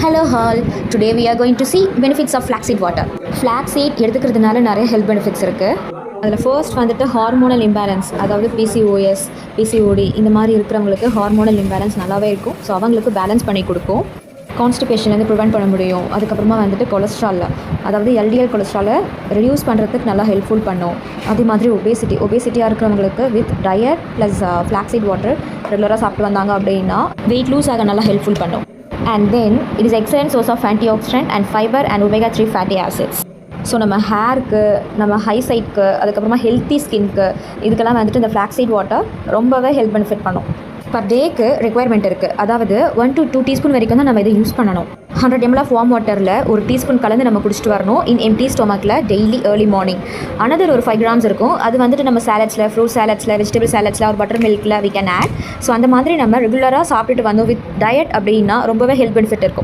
Hello all, today we are going to see benefits of flaxseed water. Flaxseed எடுத்துக்கிறதுனால நிறைய health benefits இருக்குது. அதில் first வந்துட்டு hormonal imbalance, அதாவது PCOS, PCOD இந்த மாதிரி இருக்கிறவங்களுக்கு ஹார்மோனல் இம்பேலன்ஸ் நல்லாவே இருக்கும். ஸோ அவங்களுக்கு பேலன்ஸ் பண்ணி கொடுக்கும். கான்ஸ்டிபேஷன்லேருந்து ப்ரிவெண்ட் பண்ண முடியும். அதுக்கப்புறமா வந்துட்டு கொலஸ்ட்ராலில், அதாவது LDL கொலஸ்ட்ராலை ரெடியூஸ் பண்ணுறதுக்கு நல்லா ஹெல்ப்ஃபுல் பண்ணும். அதே மாதிரி ஒபேசிட்டியாக இருக்கிறவங்களுக்கு with diet plus flaxseed water ரெகுலராக சாப்பிட்டு வந்தாங்க அப்படின்னா வெயிட் லூஸ் ஆக நல்லா ஹெல்ப்ஃபுல் பண்ணும். And then it is excellent source of antioxidant and fiber and omega-3 fatty acids. So நம்ம ஹேருக்கு, நம்ம ஹைசைட்க்கு, அதுக்கப்புறமா ஹெல்த்தி ஸ்கின்க்கு இதுக்கெல்லாம் வந்துட்டு இந்த ஃப்ளாக்ஸீட் வாட்டர் ரொம்பவே ஹெல்ப் பெனிஃபிட் பண்ணும். பர் டேக்கு ரெக்குயர்மெண்ட் இருக்குது. அதாவது 1 to 2 டீஸ்பூன் வரைக்கும் தான் நம்ம இதை யூஸ் பண்ணணும். 100 ml ஆஃப் வார்ம் வாட்டரில் ஒரு டீஸ்பூன் கலந்து நம்ம குடிச்சிட்டு வரணும் இன் எம்டி ஸ்டொமக்கில் டெய்லி ஏர்லி மார்னிங். அனதர் ஒரு 5 grams இருக்கும். அது வந்துட்டு நம்ம சாலட்ஸில், ஃப்ரூட் சாலட்ஸில், வெஜிடபிள் சாலட்ஸில், ஒரு பட்டர் மில்கில் we can add. ஸோ அந்த மாதிரி நம்ம ரெகுலராக சாப்பிட்டுட்டு வந்தோம் வித் டயட் அப்படின்னா ரொம்பவே ஹெல்த் பெனிஃபிட் இருக்கும்.